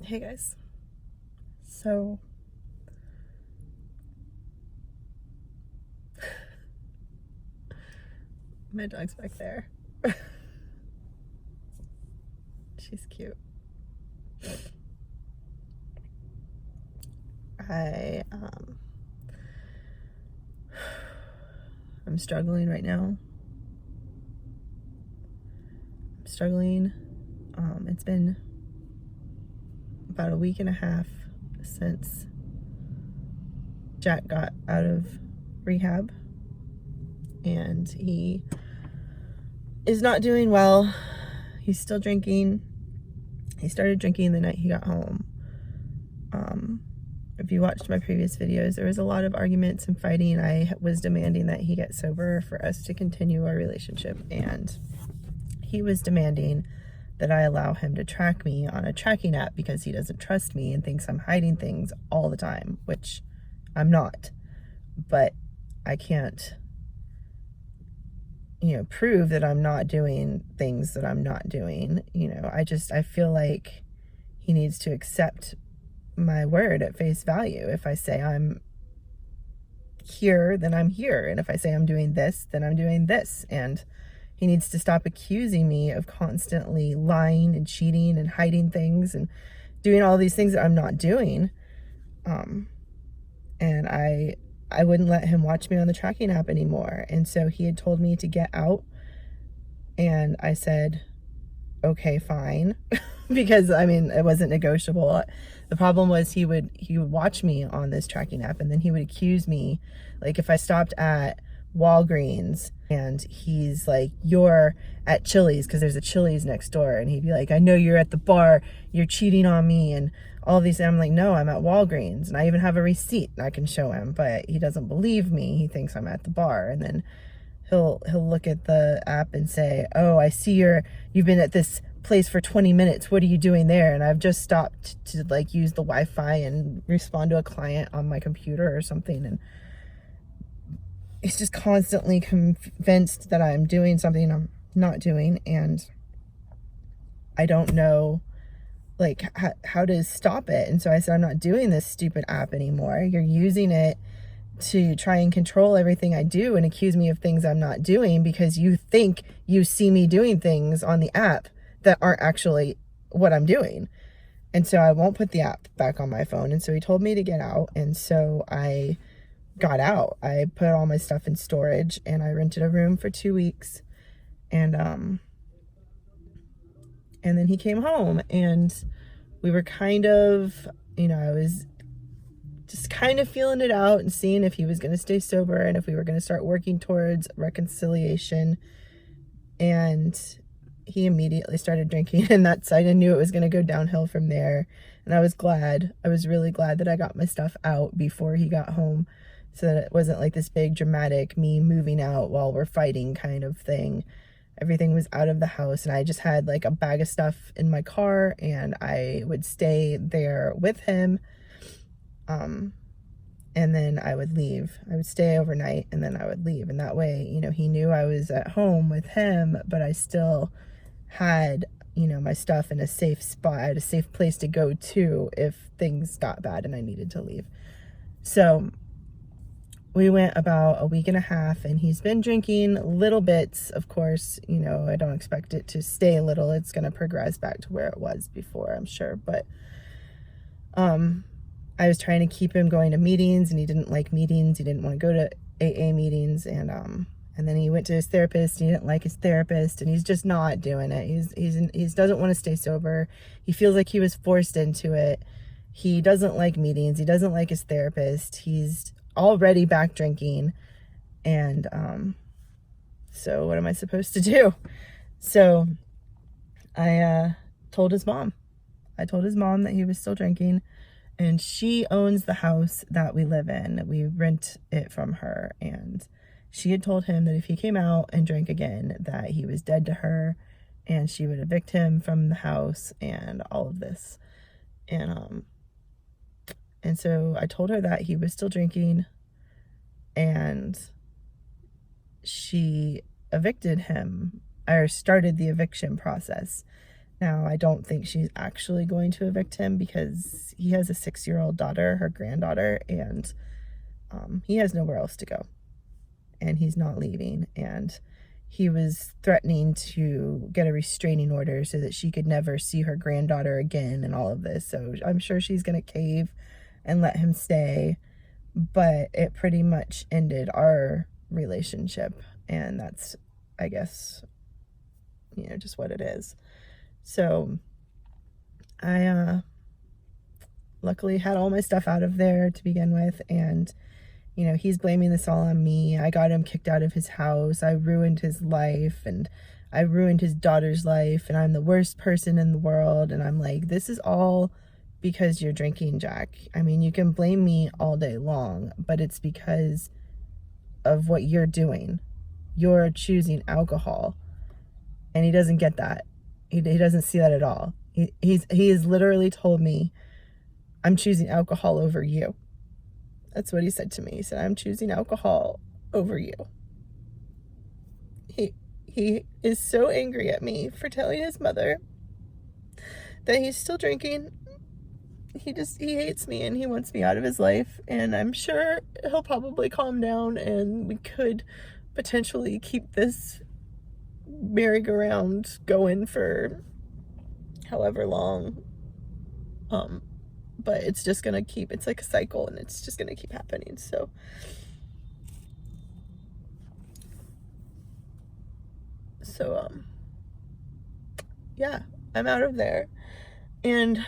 Hey guys. So my dog's back there. She's cute. I I'm struggling right now. I'm struggling. It's been about a week and a half since Jack got out of rehab, and he is not doing well. He's still drinking. He started drinking the night he got home. If you watched my previous videos, there was a lot of arguments and fighting. I was demanding that he get sober for us to continue our relationship, and he was demanding that I allow him to track me on a tracking app because he doesn't trust me and thinks I'm hiding things all the time, which I'm not. But I can't, prove that I'm not doing things that I'm not doing. I feel like he needs to accept my word at face value. If I say I'm here, then I'm here. And if I say I'm doing this, then I'm doing this. And he needs to stop accusing me of constantly lying and cheating and hiding things and doing all these things that I'm not doing. And I wouldn't let him watch me on the tracking app anymore. And so he had told me to get out. And I said, okay, fine. Because it wasn't negotiable. The problem was he would watch me on this tracking app, and then he would accuse me, like if I stopped at Walgreens and he's like, you're at Chili's, because there's a Chili's next door, and he'd be like, I know you're at the bar, you're cheating on me, and all these. I'm like, no, I'm at Walgreens, and I even have a receipt I can show him, but he doesn't believe me. He thinks I'm at the bar. And then he'll look at the app and say, oh, I see you've been at this place for 20 minutes. What are you doing there? And I've just stopped to use the Wi-Fi and respond to a client on my computer or something. And he's just constantly convinced that I'm doing something I'm not doing. And I don't know how to stop it. And so I said, I'm not doing this stupid app anymore. You're using it to try and control everything I do and accuse me of things I'm not doing because you think you see me doing things on the app that aren't actually what I'm doing. And so I won't put the app back on my phone. And so he told me to get out. And so I got out. I put all my stuff in storage and I rented a room for 2 weeks. And then he came home, and we were kind of, I was just kind of feeling it out and seeing if he was going to stay sober and if we were going to start working towards reconciliation. And he immediately started drinking, and I knew it was going to go downhill from there. And I was really glad that I got my stuff out before he got home, so that it wasn't like this big dramatic me moving out while we're fighting kind of thing. Everything was out of the house, and I just had like a bag of stuff in my car, and I would stay there with him. And then I would leave. I would stay overnight, and then I would leave. And that way, he knew I was at home with him, but I still had, my stuff in a safe spot. I had a safe place to go to if things got bad and I needed to leave. So we went about a week and a half, and he's been drinking little bits. Of course, I don't expect it to stay little. It's going to progress back to where it was before, I'm sure. But, I was trying to keep him going to meetings, and he didn't like meetings. He didn't want to go to AA meetings. And then he went to his therapist, and he didn't like his therapist, and he's just not doing it. He doesn't want to stay sober. He feels like he was forced into it. He doesn't like meetings. He doesn't like his therapist. He's already back drinking. And, so what am I supposed to do? So I, told his mom. I told his mom that he was still drinking. And she owns the house that we live in. We rent it from her. And she had told him that if he came out and drank again, that he was dead to her, and she would evict him from the house and all of this. And so I told her that he was still drinking, and she evicted him, or started the eviction process. Now, I don't think she's actually going to evict him because he has a 6-year-old daughter, her granddaughter, and he has nowhere else to go. And he's not leaving. And he was threatening to get a restraining order so that she could never see her granddaughter again and all of this. So I'm sure she's going to cave and let him stay. But it pretty much ended our relationship. And that's, I guess, just what it is. So I luckily had all my stuff out of there to begin with, and he's blaming this all on me. I got him kicked out of his house. I ruined his life, and I ruined his daughter's life, and I'm the worst person in the world. And I'm like, this is all because you're drinking, Jack. I mean, you can blame me all day long, but it's because of what you're doing. You're choosing alcohol, and he doesn't get that. He doesn't see that at all. He has literally told me, I'm choosing alcohol over you. That's what he said to me. He said, I'm choosing alcohol over you. He is so angry at me for telling his mother that he's still drinking. He hates me and he wants me out of his life. And I'm sure he'll probably calm down and we could potentially keep this merry-go-round going for however long. But it's just gonna it's like a cycle, and it's just gonna keep happening. So yeah, I'm out of there. And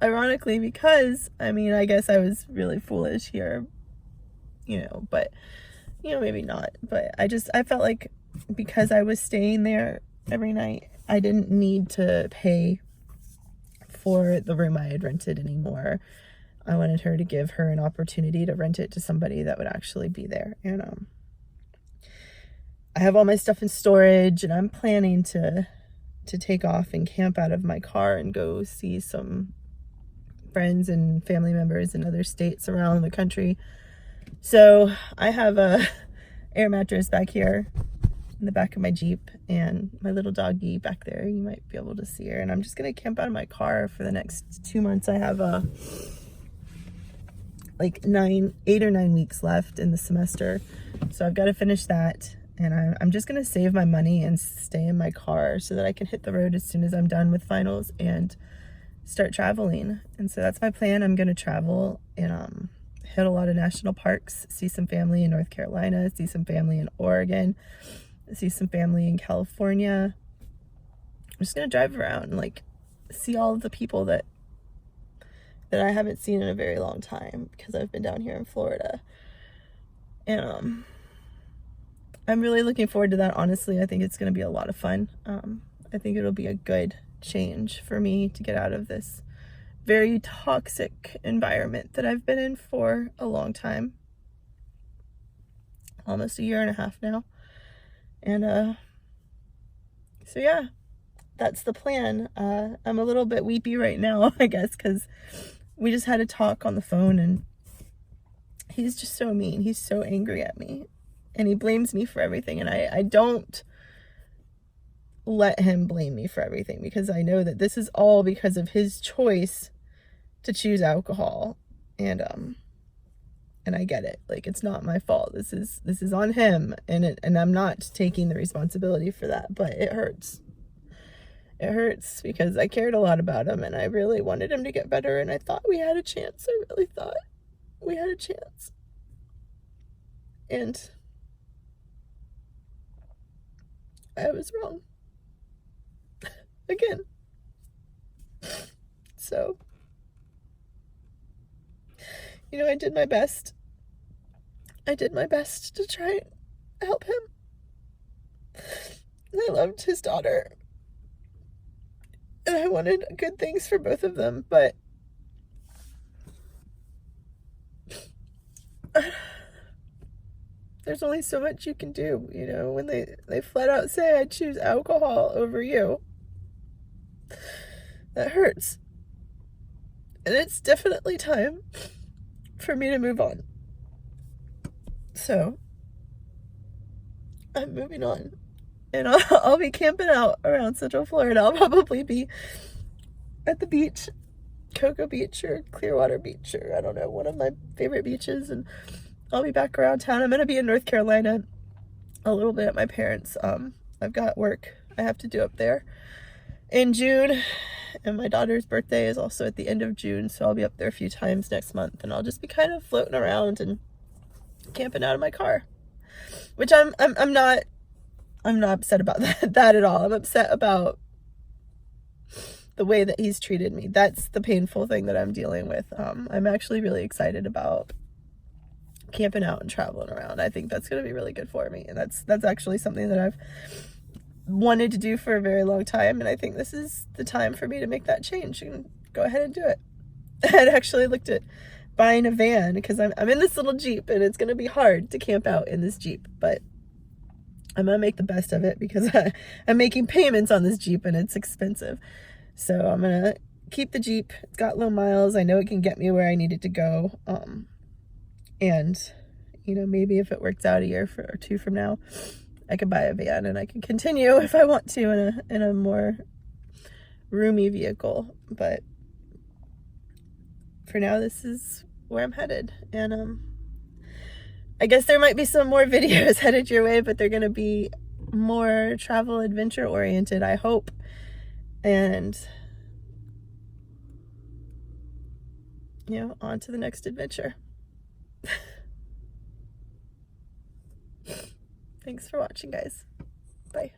ironically, because I guess I was really foolish here, but maybe not. But I felt like because I was staying there every night, I didn't need to pay for the room I had rented anymore. I wanted her to give her an opportunity to rent it to somebody that would actually be there. And I have all my stuff in storage, and I'm planning to take off and camp out of my car and go see some friends and family members in other states around the country. So I have a air mattress back here in the back of my Jeep, and my little doggy back there. You might be able to see her. And I'm just going to camp out of my car for the next 2 months. I have 8 or 9 weeks left in the semester. So I've got to finish that. And I'm just going to save my money and stay in my car so that I can hit the road as soon as I'm done with finals and start traveling. And so that's my plan. I'm going to travel and hit a lot of national parks, see some family in North Carolina, see some family in Oregon, see some family in California. I'm just gonna drive around and see all of the people that I haven't seen in a very long time because I've been down here in Florida. And I'm really looking forward to that. Honestly, I think it's gonna be a lot of fun. I think it'll be a good change for me to get out of this very toxic environment that I've been in for a long time. Almost 1.5 years now. And so yeah, that's the plan. I'm a little bit weepy right now, I guess, because we just had a talk on the phone, and he's just so mean. He's so angry at me, and he blames me for everything. And I don't let him blame me for everything, because I know that this is all because of his choice to choose alcohol. And I get it. It's not my fault. This is on him, and I'm not taking the responsibility for that, but it hurts. It hurts because I cared a lot about him, and I really wanted him to get better, and I thought we had a chance. I really thought we had a chance. And I was wrong. Again. So I did my best. I did my best to try and help him. And I loved his daughter. And I wanted good things for both of them, but there's only so much you can do, when they flat out say, I choose alcohol over you. That hurts. And it's definitely time for me to move on. So I'm moving on. and I'll be camping out around Central Florida. I'll probably be at the beach, Cocoa Beach or Clearwater Beach, or I don't know, one of my favorite beaches, and I'll be back around town. I'm going to be in North Carolina a little bit at my parents'. I've got work I have to do up there in June, and my daughter's birthday is also at the end of June, so I'll be up there a few times next month, and I'll just be kind of floating around and camping out of my car, which I'm not upset about that at all. I'm upset about the way that he's treated me. That's the painful thing that I'm dealing with. I'm actually really excited about camping out and traveling around. I think that's going to be really good for me, and that's actually something that I've wanted to do for a very long time, and I think this is the time for me to make that change and go ahead and do it. I'd actually looked at buying a van because I'm in this little Jeep, and it's going to be hard to camp out in this Jeep, but I'm going to make the best of it because I'm making payments on this Jeep and it's expensive. So I'm going to keep the Jeep. It's got low miles. I know it can get me where I need it to go. And, you know, maybe if it works out a year or two from now, I could buy a van and I can continue if I want to in a more roomy vehicle. But for now, this is where I'm headed. And I guess there might be some more videos headed your way, but they're going to be more travel adventure oriented, I hope. And, you know, on to the next adventure. Thanks for watching, guys. Bye.